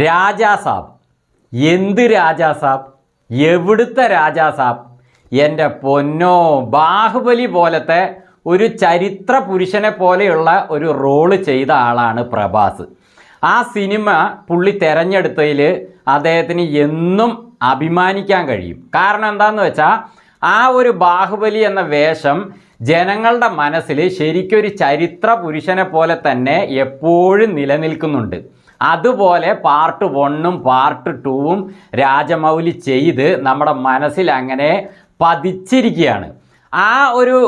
രാജാ സാബ്. എന്ത് രാജാ സാബ്? എവിടുത്തെ രാജാ സാബ്? എൻ്റെ പൊന്നോ, ബാഹുബലി പോലത്തെ ഒരു ചരിത്ര പുരുഷനെ പോലെയുള്ള ഒരു റോള് ചെയ്ത ആളാണ് പ്രഭാസ്. ആ സിനിമ പുള്ളി തിരഞ്ഞെടുത്തതിൽ അദ്ദേഹത്തിന് എന്നും അഭിമാനിക്കാൻ കഴിയും. കാരണം എന്താണെന്ന് വെച്ചാൽ ആ ഒരു ബാഹുബലി എന്ന വേഷം ജനങ്ങളുടെ മനസ്സിൽ ശരിക്കൊരു ചരിത്ര പുരുഷനെ പോലെ തന്നെ എപ്പോഴും നിലനിൽക്കുന്നുണ്ട്. അതുപോലെ പാർട്ട് 1ഉം പാർട്ട് 2ഉം രാജമൗലി ചെയ്ത് നമ്മുടെ മനസ്സിൽ അങ്ങനെ പതിച്ചിരിക്കുകയാണ്. ആ ഒരു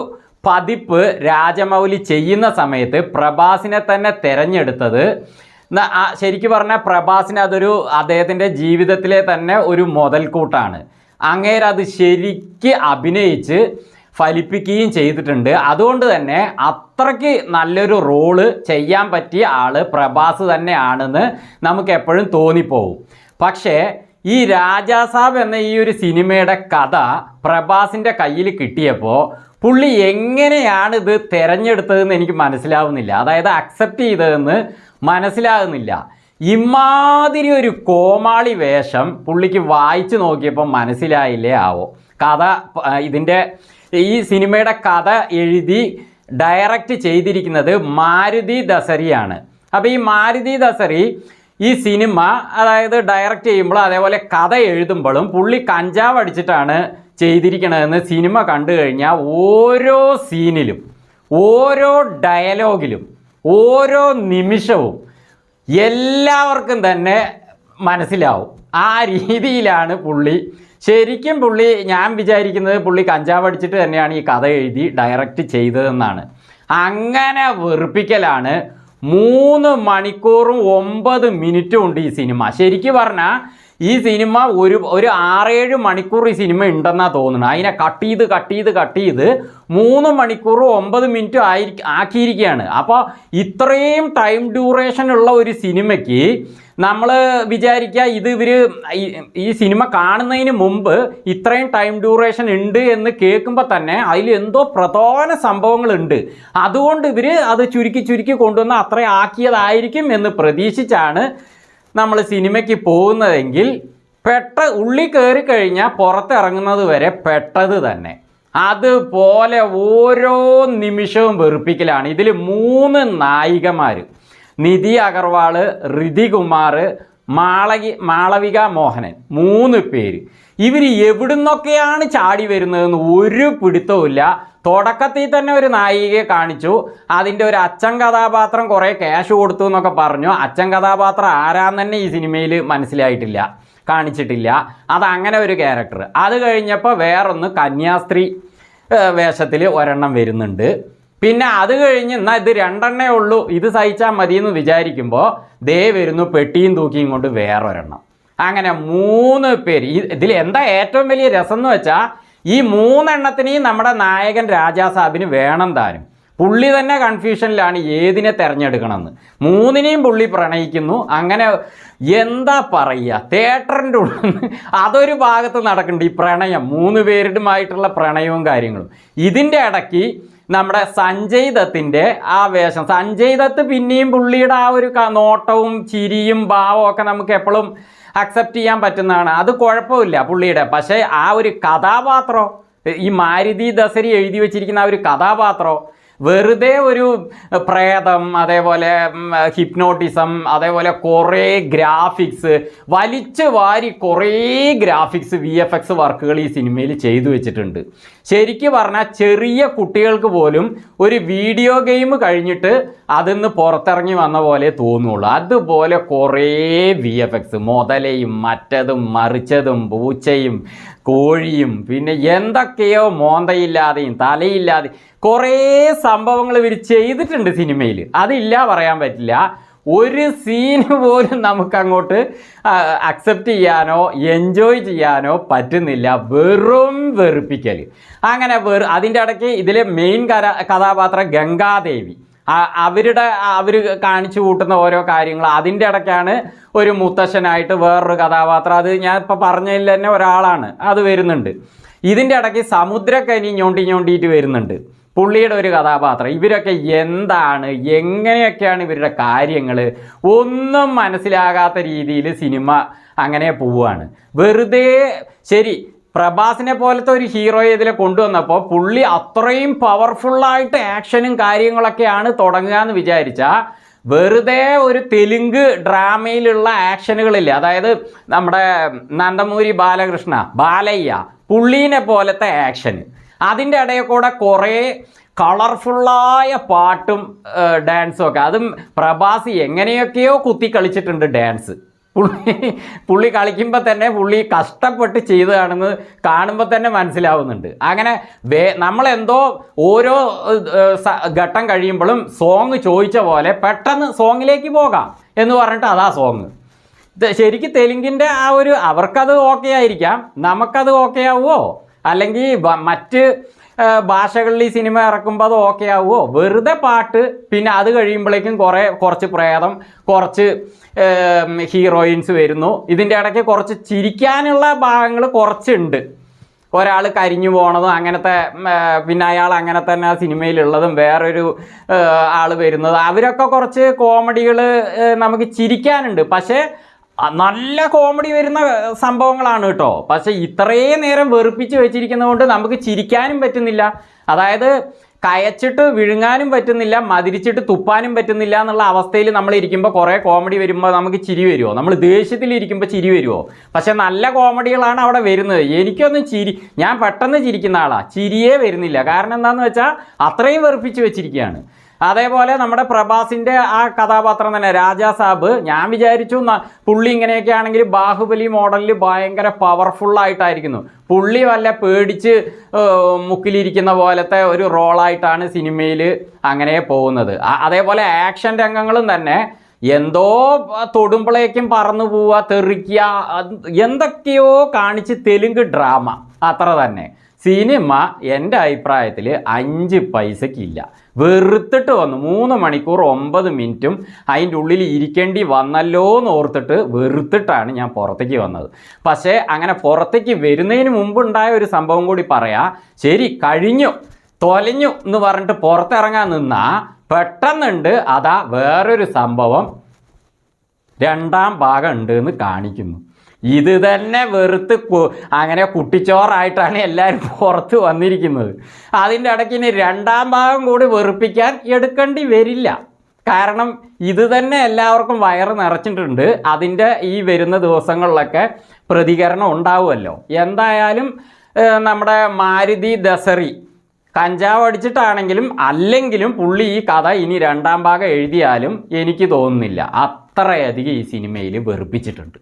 പതിപ്പ് രാജമൗലി ചെയ്യുന്ന സമയത്ത് പ്രഭാസിനെ തന്നെ തിരഞ്ഞെടുത്തത് ശരിക്കും പറഞ്ഞാൽ പ്രഭാസിന് അതൊരു അദ്ദേഹത്തിൻ്റെ ജീവിതത്തിലെ തന്നെ ഒരു മുതൽക്കൂട്ടാണ്. അങ്ങേരത് ശരിക്ക് അഭിനയിച്ച് ഫലിപ്പിക്കുകയും ചെയ്തിട്ടുണ്ട്. അതുകൊണ്ട് തന്നെ അത്രയ്ക്ക് നല്ലൊരു റോള് ചെയ്യാൻ പറ്റിയ ആള് പ്രഭാസ് തന്നെയാണെന്ന് നമുക്ക് എപ്പോഴും തോന്നിപ്പോവും. പക്ഷേ ഈ രാജാ സാബ് എന്ന ഈ ഒരു സിനിമയുടെ കഥ പ്രഭാസിൻ്റെ കയ്യിൽ കിട്ടിയപ്പോൾ പുള്ളി എങ്ങനെയാണ് ഇത് തിരഞ്ഞെടുത്തതെന്ന് എനിക്ക് മനസ്സിലാവുന്നില്ല. അതായത് അക്സെപ്റ്റ് ചെയ്തതെന്ന് മനസ്സിലാകുന്നില്ല. ഇമാതിരി ഒരു കോമാളി വേഷം പുള്ളിക്ക് വായിച്ചു നോക്കിയപ്പോൾ മനസ്സിലായില്ലേ ആവോ. കഥ ഈ സിനിമയുടെ കഥ എഴുതി ഡയറക്റ്റ് ചെയ്തിരിക്കുന്നത് മാരുതി ദസരിയാണ്. അപ്പോൾ ഈ മാരുതി ദസരി ഈ സിനിമ അതായത് ഡയറക്റ്റ് ചെയ്യുമ്പോഴും അതേപോലെ കഥ എഴുതുമ്പോഴും പുള്ളി കഞ്ചാവ് അടിച്ചിട്ടാണ് ചെയ്തിരിക്കണതെന്ന് സിനിമ കണ്ടു കഴിഞ്ഞാൽ ഓരോ സീനിലും ഓരോ ഡയലോഗിലും ഓരോ നിമിഷവും എല്ലാവർക്കും തന്നെ മനസ്സിലാവും. ആ രീതിയിലാണ് പുള്ളി ഞാൻ വിചാരിക്കുന്നത് പുള്ളി കഞ്ചാവ് അടിച്ചിട്ട് തന്നെയാണ് ഈ കഥ എഴുതി ഡയറക്റ്റ് ചെയ്തതെന്നാണ്. അങ്ങനെ വെറുപ്പിക്കലാണ്. 3 മണിക്കൂറും 9 മിനിറ്റും ഉണ്ട് ഈ സിനിമ. ശരിക്കും പറഞ്ഞാൽ ഈ സിനിമ ഒരു 6-7 മണിക്കൂർ ഈ സിനിമ ഉണ്ടെന്നാണ് തോന്നുന്നത്. അതിനെ കട്ട് ചെയ്ത് 3 മണിക്കൂർ 9 മിനിറ്റും ആക്കിയിരിക്കുകയാണ്. അപ്പോൾ ഇത്രയും ടൈം ഡ്യൂറേഷൻ ഉള്ള ഒരു സിനിമയ്ക്ക് നമ്മൾ വിചാരിക്കുക ഈ സിനിമ കാണുന്നതിന് മുമ്പ് ഇത്രയും ടൈം ഡ്യൂറേഷൻ ഉണ്ട് എന്ന് കേൾക്കുമ്പോൾ തന്നെ അതിൽ എന്തോ പ്രധാന സംഭവങ്ങളുണ്ട്. അതുകൊണ്ട് അത് ചുരുക്കി കൊണ്ടുവന്ന് അത്രയും ആക്കിയതായിരിക്കും എന്ന് പ്രതീക്ഷിച്ചാണ് നമ്മൾ സിനിമയ്ക്ക് പോകുന്നതെങ്കിൽ ഉള്ളി കയറി കഴിഞ്ഞാൽ പുറത്തിറങ്ങുന്നത് വരെ പെട്ടത് തന്നെ. അതുപോലെ ഓരോ നിമിഷവും വെറുപ്പിക്കലാണ്. ഇതിൽ 3 നായികമാർ, നിധി അഗർവാൾ, ഋതിക് കുമാർ, മാളവിക മോഹനൻ, 3 പേര്. ഇവർ എവിടുന്നൊക്കെയാണ് ചാടി വരുന്നതെന്ന് ഒരു പിടുത്തവുമില്ല. തുടക്കത്തിൽ തന്നെ ഒരു നായികയെ കാണിച്ചു. അതിൻ്റെ ഒരു അച്ഛൻ കഥാപാത്രം കുറേ ക്യാഷ് കൊടുത്തു എന്നൊക്കെ പറഞ്ഞു. അച്ഛൻ കഥാപാത്രം ആരാന്ന് തന്നെ ഈ സിനിമയിൽ കാണിച്ചിട്ടില്ല. അതങ്ങനെ ഒരു ക്യാരക്ടർ. അത് കഴിഞ്ഞപ്പോൾ വേറൊന്ന് കന്യാസ്ത്രീ വേഷത്തിൽ ഒരെണ്ണം വരുന്നുണ്ട്. പിന്നെ അത് കഴിഞ്ഞ് എന്നാൽ ഇത് 2 ഉള്ളൂ, ഇത് സഹിച്ചാൽ മതിയെന്ന് വിചാരിക്കുമ്പോൾ ദേ വരുന്നു പെട്ടിയും തൂക്കിയും കൊണ്ട് വേറൊരെണ്ണം. അങ്ങനെ 3 പേര്. ഇതിൽ എന്താ ഏറ്റവും വലിയ രസം എന്ന് വെച്ചാൽ ഈ 3 എണ്ണത്തിനെയും നമ്മുടെ നായകൻ രാജാ സാബിന് വേണം താനും. പുള്ളി തന്നെ കൺഫ്യൂഷനിലാണ് ഏതിനെ തിരഞ്ഞെടുക്കണമെന്ന്. 3നെയും പുള്ളി പ്രണയിക്കുന്നു. അങ്ങനെ എന്താ പറയുക, തിയേറ്ററിൻ്റെ ഉള്ളിൽ അതൊരു ഭാഗത്ത് നടക്കുന്നുണ്ട് ഈ പ്രണയം, 3 പേരുമായിട്ടുള്ള പ്രണയവും കാര്യങ്ങളും. ഇതിൻ്റെ ഇടയ്ക്ക് നമ്മുടെ സഞ്ജയ് ദത്തിൻ്റെ ആ വേഷം, സഞ്ജയ് ദത്ത് പിന്നെയും പുള്ളിയുടെ ആ ഒരു നോട്ടവും ചിരിയും ഭാവവും ഒക്കെ നമുക്ക് എപ്പോഴും അക്സെപ്റ്റ് ചെയ്യാൻ പറ്റുന്നതാണ്. അത് കുഴപ്പമില്ല പുള്ളിയുടെ. പക്ഷേ ആ ഒരു കഥാപാത്രം, ഈ മാരുതി ദസരി എഴുതി വച്ചിരിക്കുന്ന ആ ഒരു കഥാപാത്രം വെറുതെ ഒരു പ്രേതം, അതേപോലെ ഹിപ്നോട്ടിസം, അതേപോലെ കുറേ ഗ്രാഫിക്സ് വലിച്ചു വാരി കുറേ ഗ്രാഫിക്സ് VFX വർക്കുകൾ ഈ സിനിമയിൽ ചെയ്തു വെച്ചിട്ടുണ്ട്. ശരിക്കും പറഞ്ഞാൽ ചെറിയ കുട്ടികൾക്ക് പോലും ഒരു വീഡിയോ ഗെയിം കഴിഞ്ഞിട്ട് അതിന്ന് പുറത്തിറങ്ങി വന്ന പോലെ തോന്നുള്ളൂ. അതുപോലെ കുറേ VFX, മുതലയും മറ്റതും മറിച്ചതും പൂച്ചയും കോഴിയും പിന്നെ എന്തൊക്കെയോ മോന്തയില്ലാതെയും തലയില്ലാതെയും കുറേ സംഭവങ്ങൾ ഇവർ ചെയ്തിട്ടുണ്ട് സിനിമയിൽ. അതില്ല പറയാൻ പറ്റില്ല. ഒരു സീന് പോലും നമുക്കങ്ങോട്ട് അക്സെപ്റ്റ് ചെയ്യാനോ എൻജോയ് ചെയ്യാനോ പറ്റുന്നില്ല. വെറും വെറുപ്പിക്കൽ. അങ്ങനെ അതിൻ്റെ ഇടയ്ക്ക് ഇതിലെ മെയിൻ കഥാപാത്രം ഗംഗാദേവി, അവർ കാണിച്ചു കൂട്ടുന്ന ഓരോ കാര്യങ്ങൾ. അതിൻ്റെ ഇടയ്ക്കാണ് ഒരു മുത്തശ്ശനായിട്ട് വേറൊരു കഥാപാത്രം, അത് ഞാൻ ഇപ്പോൾ പറഞ്ഞതിൽ തന്നെ ഒരാളാണ്, അത് വരുന്നുണ്ട്. ഇതിൻ്റെ ഇടയ്ക്ക് സമുദ്രക്കനി ഞോണ്ടിയിട്ട് വരുന്നുണ്ട്. പുള്ളിയുടെ ഒരു കഥാപാത്രം. ഇവരൊക്കെ എന്താണ്, എങ്ങനെയൊക്കെയാണ് ഇവരുടെ കാര്യങ്ങൾ, ഒന്നും മനസ്സിലാകാത്ത രീതിയിൽ സിനിമ അങ്ങനെ പോവുകയാണ്. വെറുതെ ശരി, പ്രഭാസിനെ പോലത്തെ ഒരു ഹീറോയെ ഇതിൽ കൊണ്ടുവന്നപ്പോൾ പുള്ളി അത്രയും പവർഫുള്ളായിട്ട് ആക്ഷനും കാര്യങ്ങളൊക്കെയാണ് തുടങ്ങുക എന്ന് വിചാരിച്ചാൽ വെറുതെ ഒരു തെലുങ്ക് ഡ്രാമയിലുള്ള ആക്ഷനുകളില്ലേ, അതായത് നമ്മുടെ നന്ദമൂരി ബാലകൃഷ്ണ, ബാലയ്യ, പുള്ളീനെ പോലത്തെ ആക്ഷൻ, അതിൻ്റെ ഇടയിൽ കൂടെ കുറേ കളർഫുള്ളായ പാട്ടും ഡാൻസും ഒക്കെ. അതും പ്രഭാസ് എങ്ങനെയൊക്കെയോ കുത്തി കളിച്ചിട്ടുണ്ട് ഡാൻസ്. പുള്ളി കളിക്കുമ്പോൾ തന്നെ പുള്ളി കഷ്ടപ്പെട്ട് ചെയ്തതാണെന്ന് കാണുമ്പോൾ തന്നെ മനസ്സിലാവുന്നുണ്ട്. അങ്ങനെ നമ്മളെന്തോ ഓരോ ഘട്ടം കഴിയുമ്പോഴും സോങ് ചോദിച്ച പോലെ പെട്ടെന്ന് സോങ്ങിലേക്ക് പോകാം എന്ന് പറഞ്ഞിട്ട് അതാ സോങ്. ശരിക്കും തെലുങ്കിൻ്റെ ആ ഒരു അവർക്കത് ഓക്കെ ആയിരിക്കാം, നമുക്കത് ഓക്കെ ആവുമോ? അല്ലെങ്കിൽ മറ്റ് ഭാഷകളിൽ ഈ സിനിമ ഇറക്കുമ്പോൾ അത് ഓക്കെ ആവുമോ? വെറുതെ പാട്ട്, പിന്നെ അത് കഴിയുമ്പോഴേക്കും കുറച്ച് പ്രേതം, കുറച്ച് ഹീറോയിൻസ് വരുന്നു. ഇതിൻ്റെ ഇടയ്ക്ക് കുറച്ച് ചിരിക്കാനുള്ള ഭാഗങ്ങൾ കുറച്ചുണ്ട്. ഒരാൾ കരിഞ്ഞു പോണതും അങ്ങനത്തെ, പിന്നെ അയാൾ അങ്ങനെ തന്നെ ആ സിനിമയിലുള്ളതും, വേറൊരു ആൾ വരുന്നതും, അവരൊക്കെ കുറച്ച് കോമഡികൾ നമുക്ക് ചിരിക്കാനുണ്ട്. പക്ഷേ നല്ല കോമഡി വരുന്ന സംഭവങ്ങളാണ് കേട്ടോ. പക്ഷേ ഇത്രയും നേരം വെറുപ്പിച്ച് വെച്ചിരിക്കുന്നതുകൊണ്ട് നമുക്ക് ചിരിക്കാനും പറ്റുന്നില്ല. അതായത് കയച്ചിട്ട് വിഴുങ്ങാനും പറ്റുന്നില്ല, മതിരിച്ചിട്ട് തുപ്പാനും പറ്റുന്നില്ല എന്നുള്ള അവസ്ഥയിൽ നമ്മൾ ഇരിക്കുമ്പോൾ കുറേ കോമഡി വരുമ്പോൾ നമുക്ക് ചിരി വരുമോ? നമ്മൾ ദേഷ്യത്തിലിരിക്കുമ്പോൾ ചിരി വരുമോ? പക്ഷെ നല്ല കോമഡികളാണ് അവിടെ വരുന്നത്. എനിക്കൊന്നും ഞാൻ പെട്ടെന്ന് ചിരിക്കുന്ന ആളാണ്, ചിരിയേ വരുന്നില്ല. കാരണം എന്താണെന്ന് വെച്ചാൽ അത്രയും വെറുപ്പിച്ച് വെച്ചിരിക്കുകയാണ്. അതേപോലെ നമ്മുടെ പ്രഭാസിൻ്റെ ആ കഥാപാത്രം തന്നെ രാജാ സാബ്, ഞാൻ വിചാരിച്ചു പുള്ളി ഇങ്ങനെയൊക്കെ ആണെങ്കിൽ ബാഹുബലി മോഡലിൽ ഭയങ്കര പവർഫുള്ളായിട്ടായിരിക്കുന്നു. പുള്ളി വല്ല പേടിച്ച് മുക്കിലിരിക്കുന്ന പോലത്തെ ഒരു റോളായിട്ടാണ് സിനിമയിൽ അങ്ങനെ പോകുന്നത്. അതേപോലെ ആക്ഷൻ രംഗങ്ങളും തന്നെ എന്തോ തൊടുമ്പോഴേക്കും പറന്നു പോവുക, തെറിക്കുക, എന്തൊക്കെയോ കാണിച്ച് തെലുങ്ക് ഡ്രാമ അത്ര തന്നെ. സിനിമ എൻ്റെ അഭിപ്രായത്തിൽ 5 പൈസക്കില്ല. വെറുത്തിട്ട് വന്നു. 3 മണിക്കൂർ 9 മിനിറ്റും അതിൻ്റെ ഉള്ളിൽ ഇരിക്കേണ്ടി വന്നല്ലോ എന്ന് ഓർത്തിട്ട് വെറുത്തിട്ടാണ് ഞാൻ പുറത്തേക്ക് വന്നത്. പക്ഷേ അങ്ങനെ പുറത്തേക്ക് വരുന്നതിന് മുമ്പുണ്ടായ ഒരു സംഭവം കൂടി പറയാം. ശരി, കഴിഞ്ഞു തൊലഞ്ഞു എന്ന് പറഞ്ഞിട്ട് പുറത്തിറങ്ങാൻ നിന്നാൽ പെട്ടെന്നുണ്ട് അതാ വേറൊരു സംഭവം 2ാം ഭാഗം ഉണ്ട് എന്ന് കാണിക്കുന്നു. ഇത് തന്നെ വെറുത്ത് അങ്ങനെ കുട്ടിച്ചോറായിട്ടാണ് എല്ലാവരും പുറത്ത് വന്നിരിക്കുന്നത്. അതിൻ്റെ ഇടയ്ക്ക് ഇനി 2ാം ഭാഗം കൂടി വെറുപ്പിക്കാൻ എടുക്കേണ്ടി വരില്ല. കാരണം ഇത് തന്നെ എല്ലാവർക്കും വയറ് നിറച്ചിട്ടുണ്ട്. അതിൻ്റെ ഈ വരുന്ന ദിവസങ്ങളിലൊക്കെ പ്രതികരണം ഉണ്ടാവുമല്ലോ. എന്തായാലും നമ്മുടെ മാരുതി ദസറി കഞ്ചാവ് അടിച്ചിട്ടാണെങ്കിലും അല്ലെങ്കിലും പുള്ളി ഈ കഥ ഇനി 2ാം ഭാഗം എഴുതിയാലും എനിക്ക് തോന്നുന്നില്ല അത്രയധികം ഈ സിനിമയിൽ വെറുപ്പിച്ചിട്ടുണ്ട്.